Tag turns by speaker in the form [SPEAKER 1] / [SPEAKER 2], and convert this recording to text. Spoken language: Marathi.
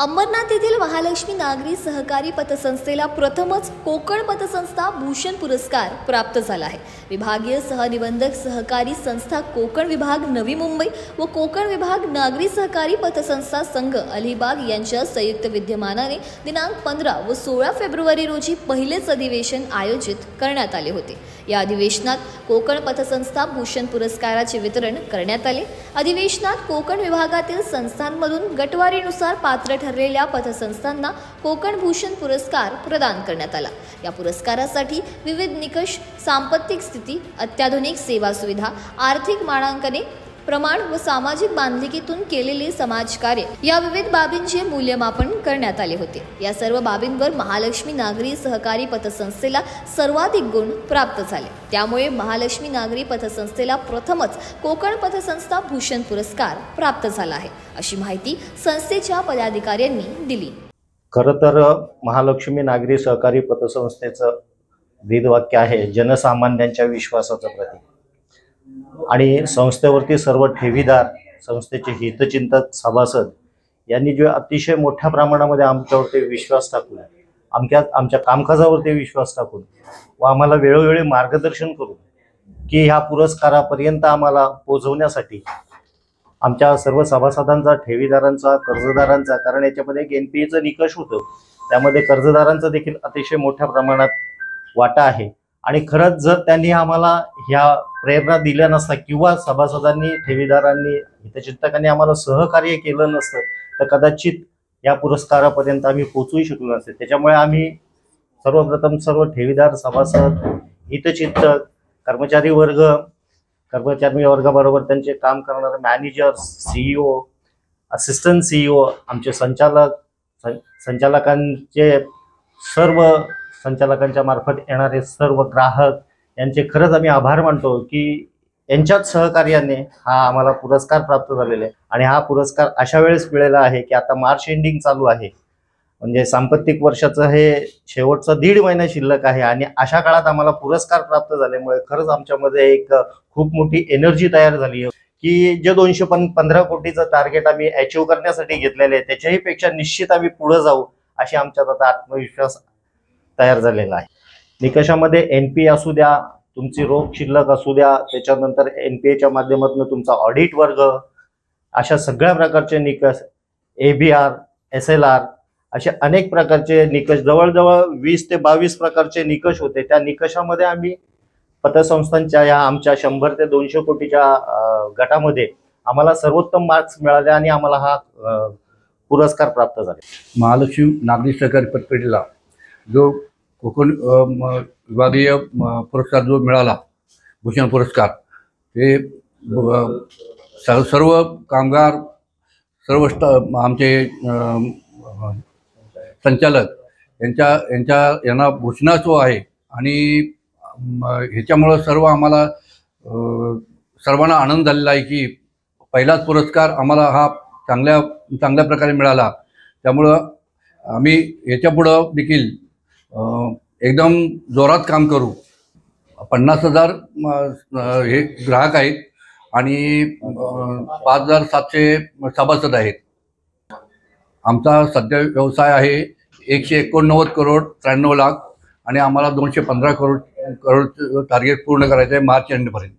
[SPEAKER 1] अंबरनाथ येथील महालक्ष्मी नागरी सहकारी पतसंस्थेला प्रथमच कोकण पतसंस्था भूषण पुरस्कार प्राप्त झाला आहे। विभागीय सहनिबंधक सहकारी संस्था कोकण विभाग नवी मुंबई व कोकण विभाग नागरी सहकारी पतसंस्था संघ अलिबाग यांच्या संयुक्त विद्यमानाने दिनांक 15 व 16 फेब्रुवारी रोजी पहिलेच अधिवेशन आयोजित करण्यात आले होते। या अधिवेशनात कोकण पतसंस्था भूषण पुरस्काराचे वितरण करण्यात आले। अधिवेशनात कोकण विभागातील संस्थांमधून गटवारीनुसार पात्र ठरलेल्या पतसंस्थांना कोकण भूषण पुरस्कार प्रदान करण्यात आला। या पुरस्कारासाठी विविध निकष, सांपत्तिक स्थिती, अत्याधुनिक सेवा सुविधा, आर्थिक मानांकने, प्रमाण व सामाजिक बांधिलकीतून केलेले समाजकार्य या विविध बाबींचे मूल्यमापन करण्यात आले होते। या सर्व बाबींवर महालक्ष्मी नागरी सहकारी पतसंस्थेला सर्वाधिक गुण प्राप्त झाले। त्यामुळे महालक्ष्मी नागरी पतसंस्थेला प्रथमच कोकण पतसंस्था भूषण पुरस्कार प्राप्त झाला आहे, अशी माहिती संस्थेच्या पदाधिकाऱ्यांनी दिली।
[SPEAKER 2] खरं तर महालक्ष्मी नागरी सहकारी पतसंस्थेचं ब्रीदवाक्य आहे जनसामान्यांच्या विश्वासाचं प्रतीक। आणि संस्थेवरती सर्व ठेवीदार, संस्थेचे हितचिंतक, सभासद यांनी जो अतिशय मोठ्या प्रमाणामध्ये आमच्यावरती विश्वास टाकून, आमच्या कामकाजावरती विश्वास टाकून व आम्हाला वेळोवेळी मार्गदर्शन करून की ह्या पुरस्कारापर्यंत आम्हाला पोहोचवण्यासाठी आमच्या सर्व सभासदांचा, ठेवीदारांचा, कर्जदारांचा, कारण याच्यामध्ये एक NPA निकष होतं, त्यामध्ये कर्जदारांचा देखील अतिशय मोठ्या प्रमाणात वाटा आहे। आणि खरंच जर त्यांनी आम्हाला ह्या प्रेरणा दिल्या नसता किंवा सभासदांनी, ठेवीदारांनी, हितचिंतकांनी आम्हाला सहकार्य केलं नसतं तर कदाचित या पुरस्कारापर्यंत आम्ही पोहोचू शकलो नसते। त्याच्यामुळे आम्ही सर्वप्रथम सर्व ठेवीदार, सभासद, हितचिंतक, कर्मचारी वर्गाबरोबर त्यांचे काम करणारे मॅनेजर्स, CEO, असिस्टंट CEO, आमचे संचालकांचे सर्व संचालकांच्या मार्फत येणारे सर्व ग्राहक यांचे खरंच आम्ही आभार मानतो की यांच्याच सहकार्याने हा आम्हाला पुरस्कार प्राप्त झालेला आहे। आणि हा पुरस्कार अशा वेळेस मिळाला आहे की आता मार्च एंडिंग चालू आहे, म्हणजे सांपत्तिक वर्षाचं हे शेवटचा 1.5 महिना शिल्लक आहे आणि अशा काळात आम्हाला पुरस्कार प्राप्त झाल्यामुळे खरंच आमच्यामध्ये एक खूप मोठी एनर्जी तयार झाली आहे की जे 215 कोटीचं टार्गेट आम्ही अचीव करण्यासाठी घेतलेले आहे त्याच्याही पेक्षा निश्चित आम्ही पुढे जाऊ, अशी आमच्यात आता आत्मविश्वास तयार झालेला आहे। निकषामध्ये NPA असू द्या, तुमची रोख शिल्लक असू द्या, त्याच्यानंतर NPAच्या माध्यमातून तुमचा ऑडिट वर्ग, अशा सगळ्या प्रकारचे निकष, ABR, SLR, असे अनेक प्रकारचे निकष, जवळजवळ 20 ते 22 प्रकारचे निकष होते। त्या निकषामध्ये आम्ही पतसंस्थांच्या या आमच्या 100 ते 200 कोटीच्या गटामध्ये आम्हाला सर्वोत्तम मार्क्स मिळाले आणि आम्हाला हा पुरस्कार प्राप्त झाला।
[SPEAKER 3] महालक्ष्मी नागरी सहकारी पतपेढीला जो कोकण विभागीय पुरस्कार जो मिळाला, भूषण पुरस्कार, ते सर्व कामगार, सर्व आमचे संचालक यांना भूषणात्व आहे। आणि ह्याच्यामुळं आम्हाला सर्वांना आनंद झालेला आहे की पहिलाच पुरस्कार आम्हाला हा चांगल्या प्रकारे मिळाला। त्यामुळं आम्ही याच्यापुढं देखील एकदम जोरात काम करू। 50,000 हे ग्राहक आहेत आणि 5,700 सभासद आहेत। आमचा सध्या व्यवसाय आहे 189 करोड 93 लाख आणि आम्हाला 215 करोड टार्गेट पूर्ण करायचं आहे मार्च एंडपर्यंत।